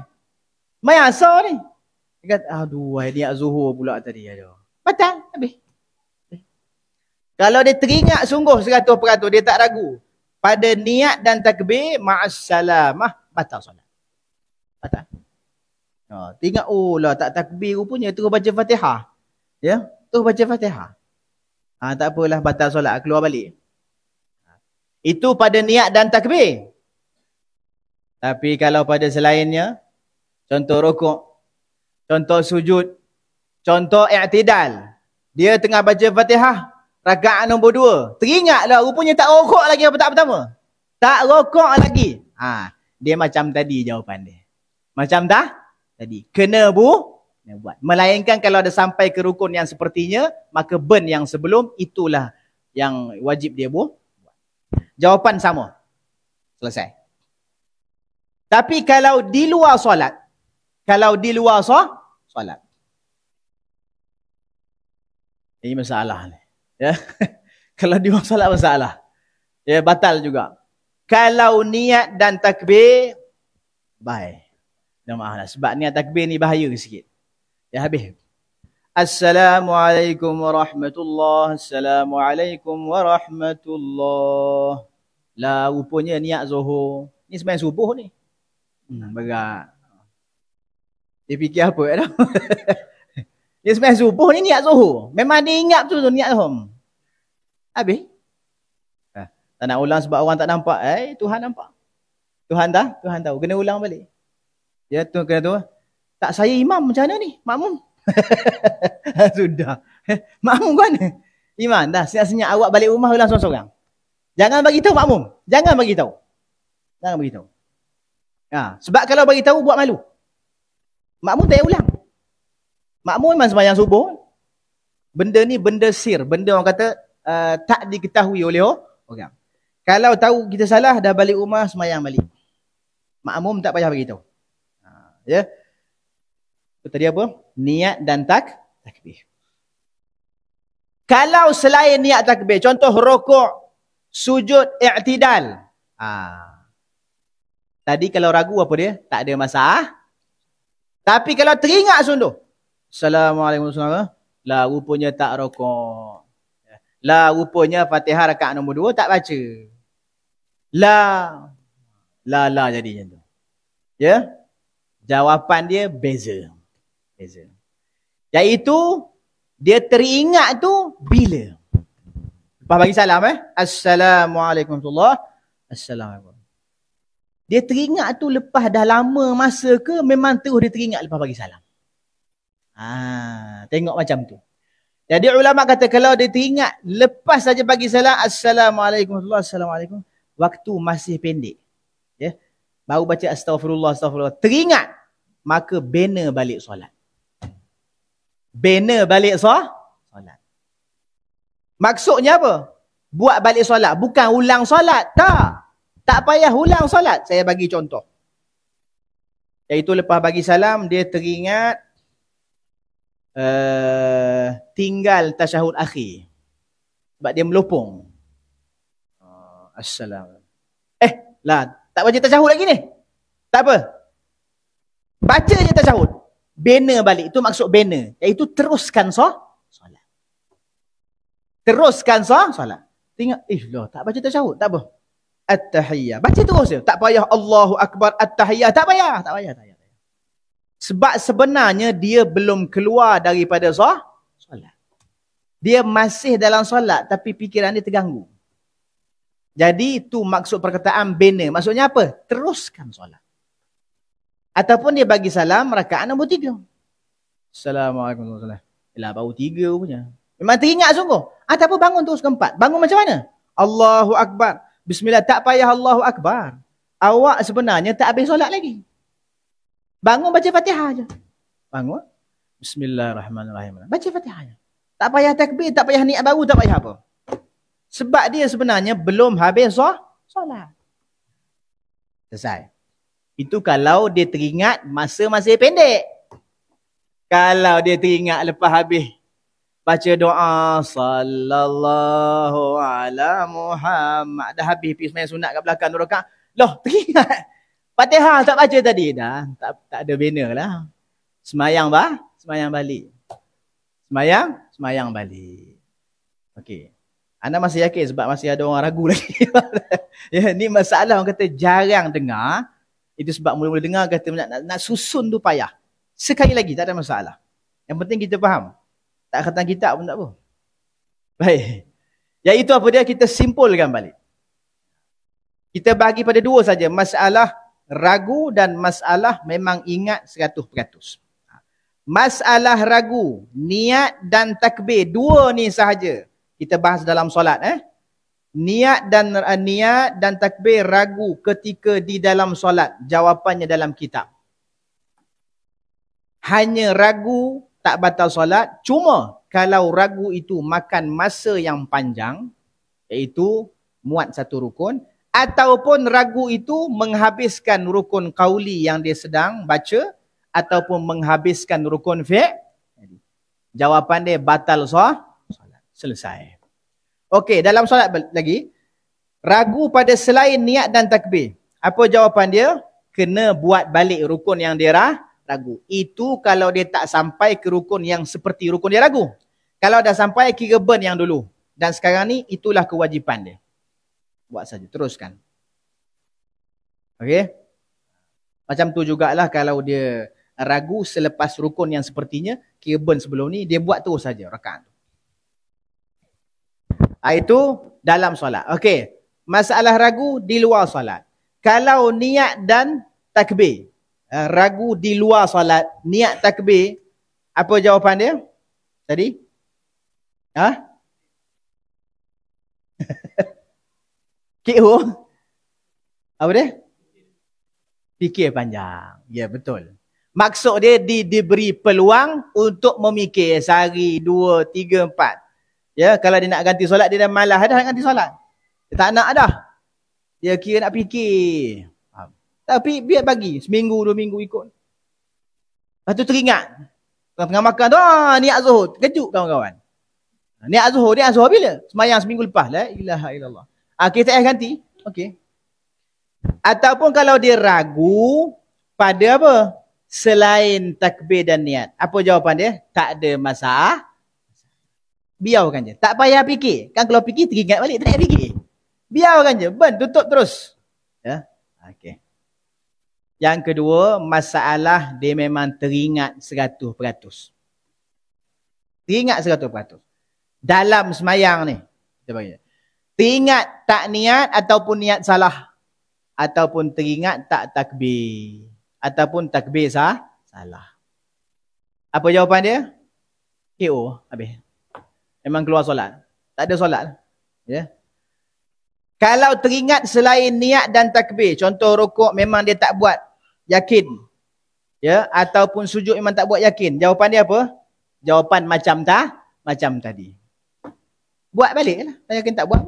Sembahyang asar ni. Dia kata, niat zuhur pula tadi. Batal, habis. Kalau dia teringat sungguh 100%, dia tak ragu. Pada niat dan takbir, ma'assalamah, batal solat. Batal. Teringat, tak takbir rupanya, terus baca Fatihah. Ya, terus baca Fatihah. Tak apalah, batal solat, keluar balik. Itu pada niat dan takbir. Tapi kalau pada selainnya, contoh rukuk, contoh sujud, contoh i'tidal. Dia tengah baca Fatihah, rakaat nombor 2. Teringatlah rupanya tak rokok lagi pertama. Tak rokok lagi. Dia macam tadi jawapan dia. Macam dah tadi. Kena buat. Melainkan kalau ada sampai ke rukun yang sepertinya, maka burn yang sebelum itulah yang wajib dia buat. Jawapan sama. Selesai. Tapi kalau di luar solat, solat. Ini masalah ni. Ya. Kalau di luar solat masalah. Ya, batal juga. Kalau niat dan takbir, baik. Maaflah, sebab niat takbir ni bahaya sikit. Ya, habis. Assalamualaikum warahmatullahi. Assalamualaikum warahmatullahi. Lah, rupanya niat zuhur. Ni sembahyang subuh ni. Berat. Dia fikir apa dah? Dia sembahyang subuh ni niat zuhur. Memang dia ingat tu niat zuhur. Habis. Tak nak ulang sebab orang tak nampak. Tuhan nampak. Tuhan tahu. Kena ulang balik. Ya, tu kena tu. Tak saya imam macam mana ni? Makmum. Sudah. Makmum kan? Imam dah. Senyap-senyap awak balik rumah ulang seorang-seorang. Jangan bagi tahu makmum. Jangan bagi tahu. Sebab kalau bagi tahu buat malu. Makmum tak payah ulang. Makmum memang sembahyang subuh. Benda ni benda sir. Benda orang kata tak diketahui oleh orang. Kalau tahu kita salah, dah balik rumah, sembahyang balik. Makmum tak payah bagi tahu. Ya. Tadi apa? Niat dan takbir. Kalau selain niat takbir, contoh rokok, sujud, i'tidal. Tadi kalau ragu apa dia? Tak ada masalah. Tapi kalau teringat sungguh, Assalamualaikum warahmatullahi wabarakatuh. Lah rupanya tak rokok. Lah rupanya Fatihah rakaat nombor 2 tak baca. La jadi macam tu. Ya? Jawapan dia beza. Iaitu dia teringat tu bila? Lepas bagi salam Assalamualaikum warahmatullahi wabarakatuh. Assalamualaikum. Dia teringat tu lepas dah lama masa ke memang terus dia teringat lepas bagi salam? Tengok macam tu. Jadi ulama kata kalau dia teringat lepas saja bagi salam, Assalamualaikum warahmatullahi Assalamualaikum, waktu masih pendek. Ya. Baru baca astagfirullah, astagfirullah. Teringat, maka bina balik solat. Bina balik solat. Maksudnya apa? Buat balik solat. Bukan ulang solat. Tak payah ulang solat. Saya bagi contoh. Iaitu lepas bagi salam, dia teringat tinggal tasyahud akhir. Sebab dia melopong. Assalamualaikum. Tak baca tasyahud lagi ni. Tak apa. Baca je tasyahud. Bina balik. Itu maksud bina. Iaitu teruskan solat. Teruskan solat. Tengok, tak baca tasyahud. Tak apa. At-tahiyyah. Baca terus je. Tak payah Allahu Akbar At-tahiyyah. Tak payah. Sebab sebenarnya dia belum keluar daripada solat. Dia masih dalam solat tapi fikiran dia terganggu. Jadi itu maksud perkataan bina. Maksudnya apa? Teruskan solat. Ataupun dia bagi salam rakaat nombor 3. Assalamualaikum warahmatullahi wabarakatuh. Baru 3 punya. Memang teringat sungguh. Ataupun bangun terus ke 4. Bangun macam mana? Allahu Akbar. Bismillah. Tak payah Allahu Akbar. Awak sebenarnya tak habis solat lagi. Bangun baca Fatihah je. Bangun. Bismillahirrahmanirrahim. Baca Fatihah je. Tak payah takbir, tak payah niat baru, tak payah apa. Sebab dia sebenarnya belum habis solat. Selesai. Itu kalau dia teringat masa masih pendek. Kalau dia teringat lepas habis baca doa sallallahu ala Muhammad, dah habis pergi sembahyang sunat kat belakang 2 rakaat, loh teringat Fatihah tak baca tadi, dah tak ada bina lah. Semayang balik. Semayang balik. Okey. Anda masih yakin sebab masih ada orang ragu lagi. Ya, ni masalah orang kata jarang dengar. Itu sebab mula-mula dengar kata nak susun tu payah. Sekali lagi tak ada masalah. Yang penting kita faham. Tak khatam kitab pun tak apa. Baik. Iaitu apa dia? Kita simpulkan balik. Kita bagi pada 2 saja. Masalah ragu dan masalah memang ingat 100%. Masalah ragu, niat dan takbir. 2 ni sahaja kita bahas dalam solat. Niat dan takbir ragu ketika di dalam solat. Jawapannya dalam kitab. Hanya ragu tak batal solat. Cuma kalau ragu itu makan masa yang panjang, iaitu muat 1 rukun, ataupun ragu itu menghabiskan rukun qauli yang dia sedang baca, ataupun menghabiskan rukun fi'l, jawapan dia batal solat. Selesai. Okey, dalam solat lagi, ragu pada selain niat dan takbir. Apa jawapan dia? Kena buat balik rukun yang dia ragu. Itu kalau dia tak sampai ke rukun yang seperti rukun dia ragu. Kalau dah sampai, kira burn yang dulu. Dan sekarang ni, itulah kewajipan dia. Buat saja, teruskan. Okey? Macam tu jugalah kalau dia ragu selepas rukun yang sepertinya, kira burn sebelum ni, dia buat terus saja rakaat. Itu dalam solat. Okey. Masalah ragu di luar solat. Kalau niat dan takbir, ragu di luar solat, niat takbir, apa jawapan dia? Tadi? Kikhu? Apa dia? Fikir panjang. Ya, betul. Maksud dia diberi peluang untuk memikir sehari, 2, 3, 4. Ya, kalau dia nak ganti solat, dia dah malas dah nak ganti solat. Dia tak nak dah. Dia kira nak fikir. Tapi biar bagi. Seminggu, 2 minggu ikut. Lepas tu teringat. Tengah makan tu, niat zuhur. Terkejut kawan-kawan. Niat zuhur bila? Semayang seminggu lepas. La ilaha illallah. Kita ganti. Okey. Ataupun kalau dia ragu pada apa? Selain takbir dan niat. Apa jawapan dia? Tak ada masalah. Biarkan je. Tak payah fikir. Kan kalau fikir, teringat balik. Tak payah fikir. Biarkan je. Tutup terus. Ya. Okey. Yang kedua, masalah dia memang teringat 100%. Teringat 100%. Dalam semayang ni. Kita bagi. Teringat tak niat ataupun niat salah. ataupun teringat tak takbir. Ataupun takbir salah. Apa jawapan dia? KO. Habis. Memang keluar solat. Tak ada solat. Ya. Kalau teringat selain niat dan takbir, contoh rukuk memang dia tak buat, yakin. Ya, ataupun sujud memang tak buat, yakin. Jawapan dia apa? Jawapan macam tadi. Buat baliklah. Tak yakin tak buat.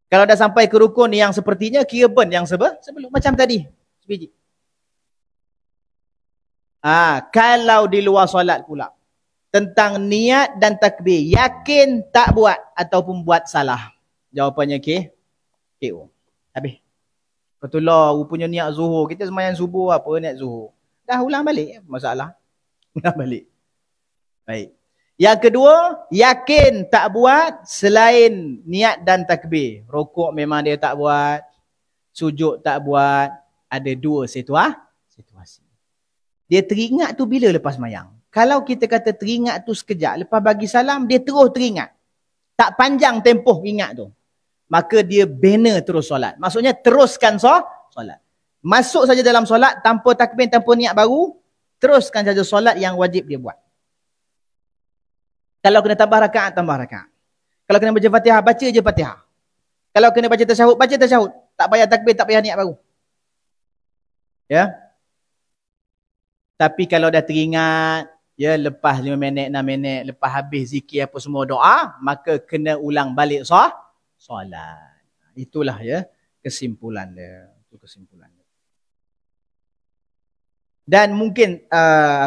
Kalau dah sampai ke rukun yang sepertinya, kira burn yang sebelum macam tadi. Sebiji. Kalau di luar solat pula, tentang niat dan takbir, yakin tak buat ataupun buat salah. Jawapannya KO. Habis. Betul lah, rupanya niat zuhur. Kita sembahyang subuh apa niat zuhur. Dah ulang balik, masalah. Ulang balik. Baik. Yang kedua, yakin tak buat selain niat dan takbir. Rukuk memang dia tak buat. Sujud tak buat. Ada dua situasi. Dia teringat tu bila lepas sembahyang. Kalau kita kata teringat tu sekejap, lepas bagi salam, dia terus teringat. Tak panjang tempoh ingat tu. Maka dia bina terus solat. Maksudnya teruskan solat. Masuk saja dalam solat tanpa takbir, tanpa niat baru, teruskan saja solat yang wajib dia buat. Kalau kena tambah rakaat, tambah rakaat. Kalau kena baca Fatihah, baca je Fatihah. Kalau kena baca tasyahud, baca tasyahud. Tak payah takbir, tak payah niat baru. Ya. Tapi kalau dah teringat, ya, lepas 5 minit, 6 minit, lepas habis zikir apa semua doa, maka kena ulang balik solat. Itulah ya kesimpulan dia. Itu kesimpulan dia. Dan mungkin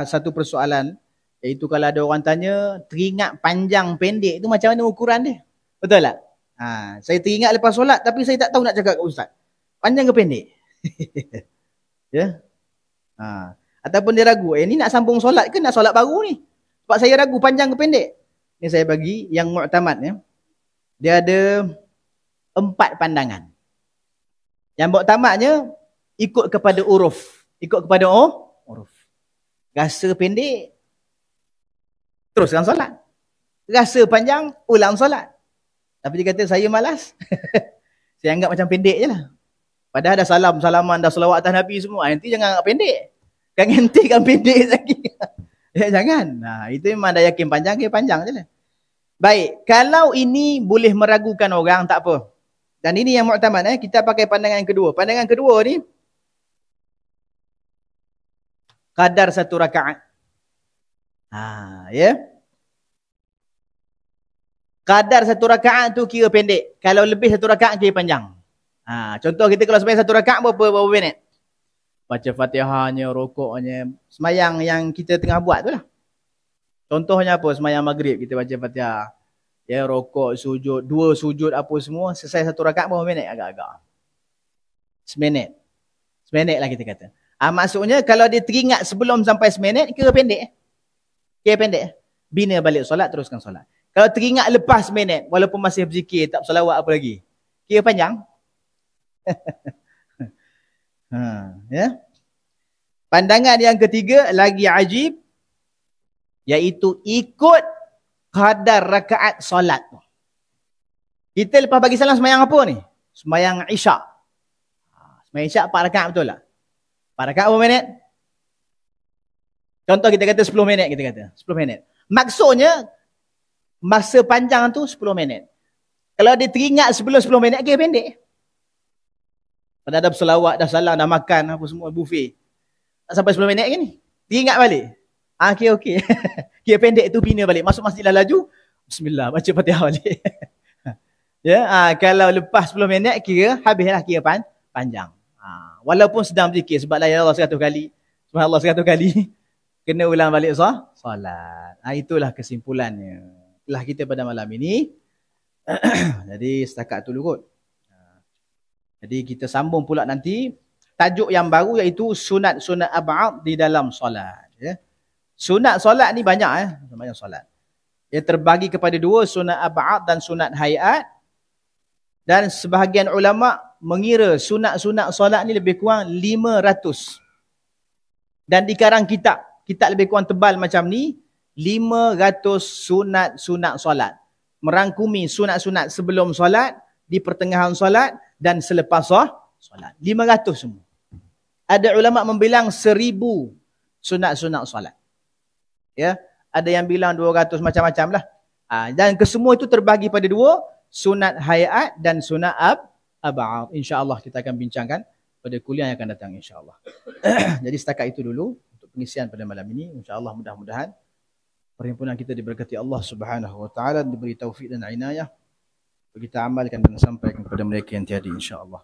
satu persoalan, iaitu kalau ada orang tanya, teringat panjang pendek itu macam mana ukuran dia? Betul tak? Saya teringat lepas solat tapi saya tak tahu nak cakap ke ustaz. Panjang ke pendek? Ya. Ataupun dia ragu, ni nak sambung solat ke nak solat baru ni? Sebab saya ragu panjang ke pendek. Ni saya bagi yang mu'tamad ya. Dia ada 4 pandangan. Yang mu'tamadnya ikut kepada uruf. Ikut kepada uruf. Rasa pendek, teruskan solat. Rasa panjang, ulang solat. Tapi dia kata saya malas. Saya anggap macam pendek je lah. Padahal dah salaman, dah selawat atas Nabi semua. Nanti jangan anggap pendek. Kan nanti kan pendek lagi. Ya, jangan. Itu memang dah yakin panjang je lah. Baik, kalau ini boleh meragukan orang, tak apa. Dan ini yang mu'tamad. Kita pakai pandangan yang kedua. Pandangan kedua ni, kadar 1 rakaat. Ya. Kadar 1 rakaat tu kira pendek. Kalau lebih 1 rakaat kira panjang. Contoh kita kalau sembahyang 1 rakaat berapa minit? Baca Fatihahnya, rukuknya, sembahyang yang kita tengah buat tu lah. Contohnya apa? Sembahyang maghrib kita baca Fatihah. Ya, rukuk, sujud, 2 sujud apa semua, selesai 1 rakaat berapa minit agak-agak? Seminit. Seminit lah kita kata. Maksudnya kalau dia teringat sebelum sampai seminit, kira pendek. Kira pendek. Bina balik solat, teruskan solat. Kalau teringat lepas seminit, walaupun masih berzikir, tak selawat apa lagi, kira panjang. Ya. Pandangan yang ketiga lagi ajib, iaitu ikut kadar rakaat solat. Kita lepas bagi salam sembahyang apa ni? Sembahyang Isyak. Sembahyang Isyak 4 rakaat betul tak? 4 rakaat berapa minit? Contoh kita kata 10 minit, kita kata 10 minit. Maksudnya masa panjang tu 10 minit. Kalau dia teringat sebelum 10 minit, kira pendek. Pada dah berselawat, dah salam, dah makan apa semua buffet. Tak sampai 10 minit ke ni? Teringat balik. Okey. Kira pendek tu bina balik. Masuk masjid dah laju. Bismillah, baca Fatihah balik. Ya, kalau lepas 10 minit kira habislah, kira panjang. Walaupun sedang berzikir, sebab la ilaha illallah 100 kali, subhanallah 100 kali, kena ulang balik solat. Itulah kesimpulannya. Itulah kita pada malam ini. Jadi setakat tu dulu kot. Jadi kita sambung pula nanti tajuk yang baru, iaitu sunat-sunat ab'ad di dalam solat. Ya. Sunat solat ni banyak. Banyak solat. Ia terbagi kepada 2, sunat ab'ad dan sunat hayat. Dan sebahagian ulama mengira sunat-sunat solat ni lebih kurang 500. Dan di karang kitab lebih kurang tebal macam ni, 500 sunat-sunat solat. Merangkumi sunat-sunat sebelum solat, di pertengahan solat dan selepas solat. 500 semua. Ada ulama membilang 1000 sunat-sunat solat. Ya, ada yang bilang 200, macam-macam lah. Dan kesemua itu terbagi pada dua, sunat hayat dan sunat ab'ad. InsyaAllah kita akan bincangkan pada kuliah yang akan datang insyaAllah. Jadi setakat itu dulu untuk pengisian pada malam ini. InsyaAllah mudah-mudahan perhimpunan kita diberkati Allah Subhanahu wa taala, diberi taufik dan inayah. Kita amalkan dan sampaikan kepada mereka yang tiada insyaAllah.